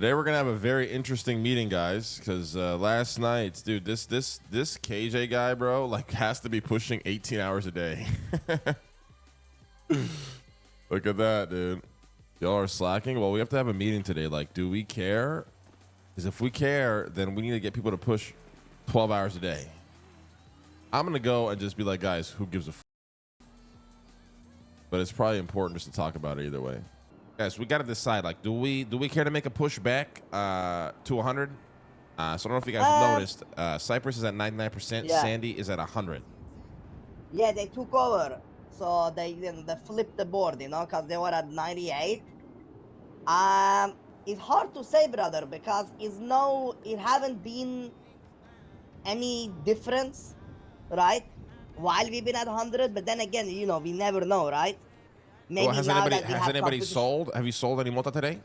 Today we're gonna have a very interesting meeting, guys, because last night, dude, this KJ guy, bro, like has to be pushing 18 hours a day. Look at that, dude. Y'all are slacking. Well, we have to have a meeting today. Like, do we care? Because if we care, then we need to get people to push 12 hours a day. I'm gonna go and just be like, guys, who gives a f? But it's probably important just to talk about it either way. Guys, we got to decide, like, do we care to make a push back to 100? So I don't know if you guys have noticed. Cyprus is at 99%. Yeah. Sandy is at 100. Yeah, they took over. So they flipped the board, you know, because they were at 98. It's hard to say, brother, because it haven't been any difference, right? While we've been at 100, but then again, you know, we never know, right? Maybe Well, has anybody sold? Have you sold any Mota today?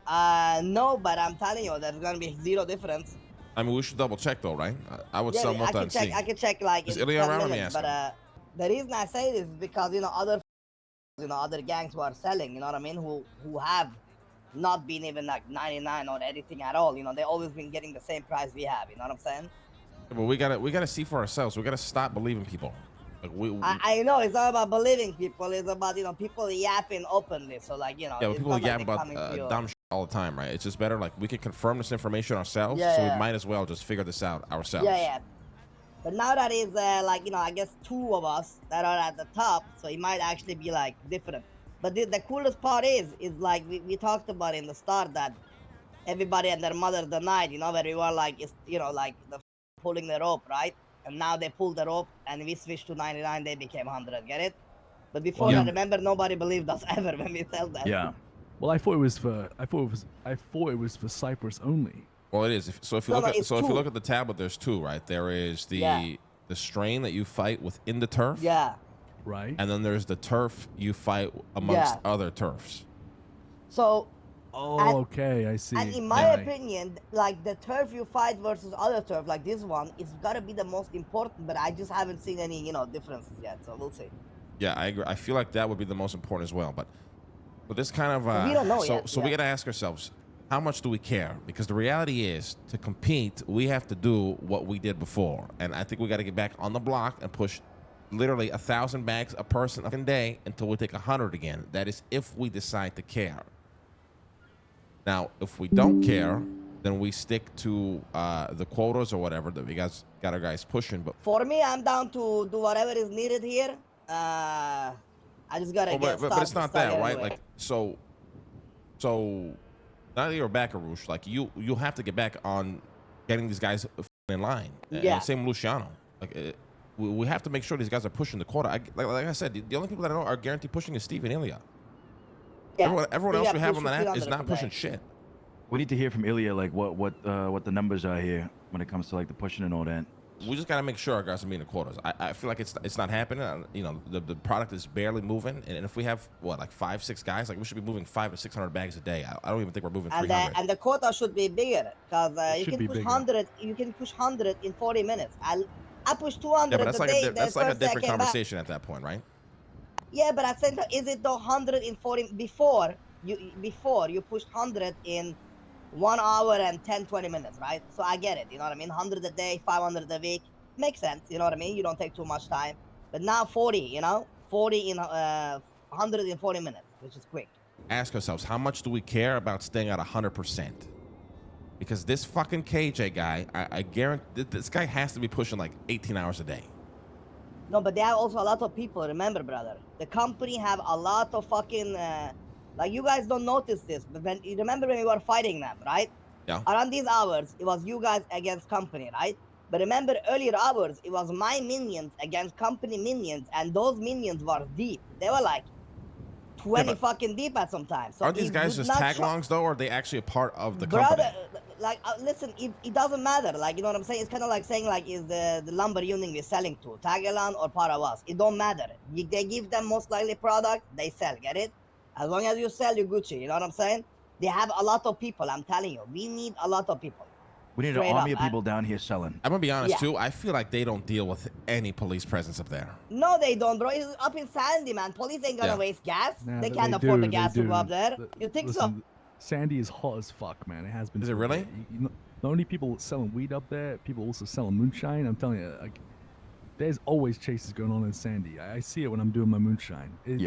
No, but I'm telling you, there's gonna be zero difference. I mean, we should double check though, right? I would sell Mota and see. I can check like is in Ilya 10 around? minutes, but the reason I say this is because other gangs who are selling, you know what I mean, who have not been even like 99 or anything at all. You know, they always been getting the same price we have. You know what I'm saying? Yeah, but we gotta see for ourselves. We gotta stop believing people. Like I know it's not about believing people. It's about, you know, people yapping openly. So like, you know, yeah, people yap about dumb shit all the time, right? It's just better like we can confirm this information ourselves. So we might as well just figure this out ourselves. Yeah. But now that is like, you know, I guess 2 of us that are at the top, so it might actually be like different. But the coolest part is like we talked about in the start that everybody and their mother denied, you know, where we were like, it's, you know, like the pulling the rope, right? And now they pulled the rope and we switched to 99, they became 100, get it? But before that, remember, nobody believed us ever when we told that. Yeah. Well, I thought it was for Cyprus only. Well, it is. If you look at the tablet, there's 2, right? There is the strain that you fight within the turf. Yeah. Right. And then there's the turf you fight amongst other turfs. So. Okay, I see. And in my opinion, like the turf you fight versus other turf, like this one, it's gotta be the most important. But I just haven't seen any, you know, differences yet. So we'll see. Yeah, I agree. I feel like that would be the most important as well. But this kind of we don't know yet. So we gotta ask ourselves, how much do we care? Because the reality is, to compete, we have to do what we did before. And I think we got to get back on the block and push literally 1,000 bags a person a day until we take 100 again. That is if we decide to care. Now, if we don't care, then we stick to the quotas or whatever that we got our guys pushing. But for me, I'm down to do whatever is needed here. I just gotta get started. But it's not that, right? Like so now that you're back, Arush, like you have to get back on getting these guys in line. Yeah. And same with Luciano. Like we have to make sure these guys are pushing the quota. Like I said, the only people that I know are guaranteed pushing is Steve and Ilya. Yeah. Everyone else we have on that app is not pushing shit. We need to hear from Ilya, like what the numbers are here when it comes to like the pushing and all that. We just gotta make sure our guys are meeting the quotas. I feel like it's not happening. You know, the product is barely moving, and if we have like 5-6 guys, like we should be moving 500 to 600 bags a day. I don't even think we're moving 300. And the quota should be bigger because you can push 100. You can push 100 in 40 minutes. I push 200. Yeah, but that's like a different conversation at that point, right? Yeah, but I think is it the 100 in 40 before you pushed 100 in 1 hour and 10-20 minutes, right? So I get it, you know what I mean? 100 a day, 500 a week, makes sense, you know what I mean? You don't take too much time. But now 40, you know, 40 in 100 in 40 minutes, which is quick. Ask ourselves, how much do we care about staying at 100%? Because this fucking KJ guy, I guarantee this guy has to be pushing like 18 hours a day. No, but there are also a lot of people. Remember, brother, the company have a lot of fucking. Like, you guys don't notice this, but you remember when we were fighting them, right? Yeah. Around these hours, it was you guys against company, right? But remember, earlier hours, it was my minions against company minions, and those minions were deep. They were like 20 fucking deep at some time. So aren't these guys just tag-alongs, though, or are they actually a part of the company? Like, listen, it doesn't matter. Like, you know what I'm saying? It's kind of like saying, like, is the lumber union we're selling to tag-along or part of us? It don't matter. They give them most likely product, they sell, get it? As long as you sell, you're Gucci, you know what I'm saying? They have a lot of people, I'm telling you. We need a lot of people. We need an army of people down here selling. I'm going to be honest, too. I feel like they don't deal with any police presence up there. No, they don't, bro. It's up in Sandy, man. Police ain't going to waste gas. They can't afford the gas to go up there. You think so? Sandy is hot as fuck, man. It has been. Is it for a really? bit. Not only people selling weed up there, people also selling moonshine. I'm telling you, like, there's always chases going on in Sandy. I see it when I'm doing my moonshine. There's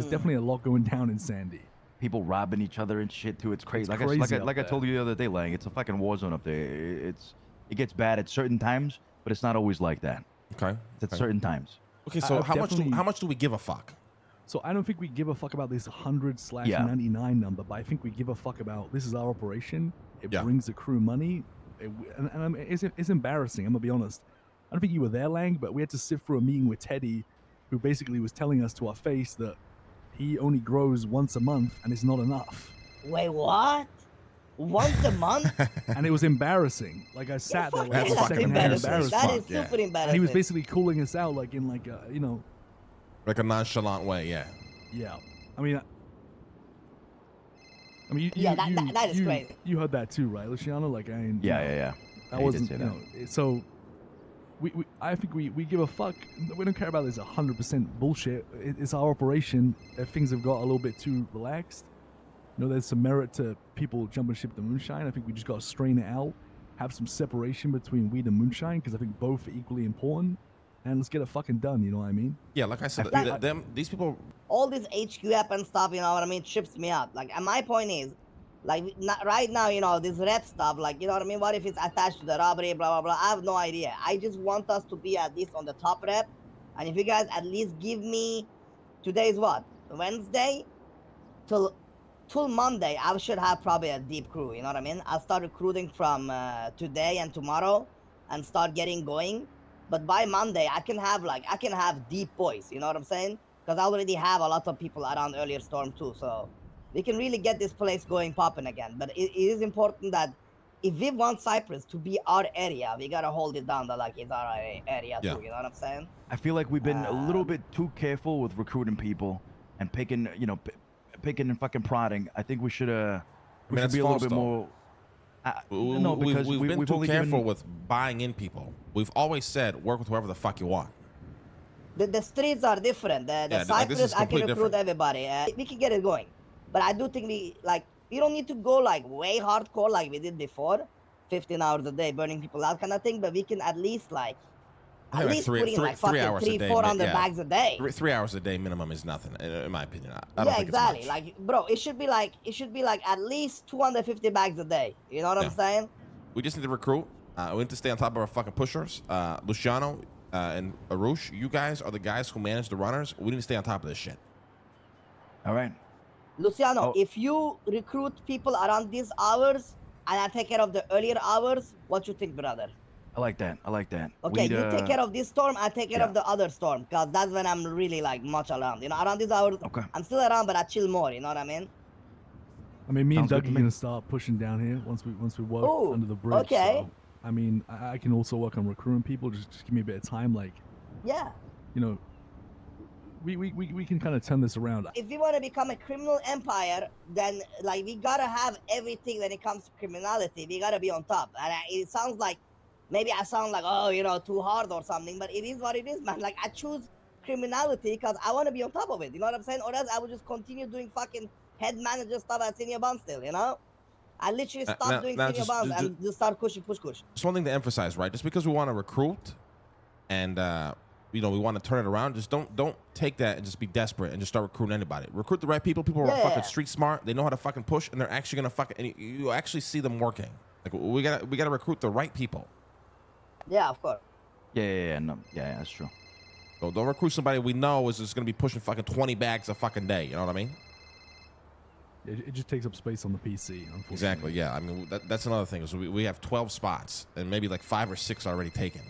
definitely a lot going down in Sandy. People robbing each other and shit too. It's crazy. It's Like crazy I up told you the other day, Lang. It's a fucking war zone up there. It gets bad at certain times, but it's not always like that. Okay. It's at certain times. Okay, so I've how much definitely- do we give a fuck? So I don't think we give a fuck about this 100/99 number, but I think we give a fuck about this is our operation. It Yeah. brings the crew money, it's embarrassing. I'm gonna be honest. I don't think you were there, Lang, but we had to sit through a meeting with Teddy, who basically was telling us to our face that he only grows once a month and it's not enough. Wait, what? Once a month? And it was embarrassing. Like I sat there, That's like fucking secondhand embarrassing. embarrassed. That is Yeah. super embarrassing. And he was basically calling us out, like in like a, Like a nonchalant way, yeah. yeah. I mean, Yeah, that is crazy. You heard that too, right, Luciano? Like, I ain't, Yeah. That Yeah, he did wasn't, say that. so I think we give a fuck. We don't care about this 100% bullshit. It's our operation. If things have got a little bit too relaxed, there's some merit to people jumping ship to moonshine. I think we just got to strain it out, have some separation between weed and moonshine, because I think both are equally important. And let's get it fucking done. You know what I mean? Yeah, like I said, these people. All this HQ app and stuff, you know what I mean, trips me out. Like, and my point is, like, right now, this rep stuff, like, you know what I mean? What if it's attached to the robbery, blah, blah, blah? I have no idea. I just want us to be at least on the top rep. And if you guys at least give me, today's what? Wednesday? Till Monday, I should have probably a deep crew, you know what I mean? I'll start recruiting from today and tomorrow and start getting going. But by Monday, I can have deep boys, you know what I'm saying? Because I already have a lot of people around earlier storm too, so we can really get this place going popping again. But it is important that if we want Cyprus to be our area, we gotta hold it down that like it's our area Yeah. too, you know what I'm saying? I feel like we've been a little bit too careful with recruiting people and picking, picking and fucking prodding. I think we should we should that's be a little false, bit though. more. No, because we've been we've too only careful given, with buying in people. We've always said work with whoever the fuck you want. The streets are different. The Yeah, like, this is Cyprus, I can completely recruit different. everybody. We can get it going. But I do think you don't need to go like way hardcore like we did before, 15 hours a day, burning people out kind of thing. But we can at least I think like put in like three fucking hours a day, 400 yeah. bags a day. 3 hours a day minimum is nothing, in my opinion. I don't Yeah, think exactly. It's much. Like, bro, it should be like at least 250 bags a day. You know what Yeah. I'm saying? We just need to recruit. We need to stay on top of our fucking pushers. Luciano and Arush, you guys are the guys who manage the runners. We need to stay on top of this shit. All right. Luciano, Oh. if you recruit people around these hours and I take care of the earlier hours, what you think, brother? I like that. Okay, you take care of this storm, I take care yeah. of the other storm, because that's when I'm really much around. Around these hours, Okay. I'm still around, but I chill more. You know what I mean? I mean, me and Sounds good Doug to are me. gonna start pushing down here once we work Ooh, under the bridge. okay. So, I mean, I can also work on recruiting people. Just give me a bit of time. Like, Yeah. we can kind of turn this around. If we want to become a criminal empire, then we gotta have everything when it comes to criminality. We gotta be on top. And it sounds like maybe I sound like too hard or something, but it is what it is, man. Like I choose criminality because I want to be on top of it. You know what I'm saying? Or else I would just continue doing fucking head manager stuff at senior bond still. I literally stopped doing now senior bonds and just start push. Just one thing to emphasize, right? Just because we want to recruit and we want to turn it around, just don't take that and just be desperate and just start recruiting anybody. Recruit the right people. People who are fucking street smart. They know how to fucking push, and they're actually gonna fucking. And you actually see them working. Like we gotta recruit the right people. Yeah, of course. Yeah, that's true. So don't recruit somebody we know is just gonna be pushing fucking 20 bags a fucking day. You know what I mean? It just takes up space on the PC. Unfortunately. Exactly. Yeah. I mean that's another thing is we have 12 spots and maybe like 5 or 6 already taken.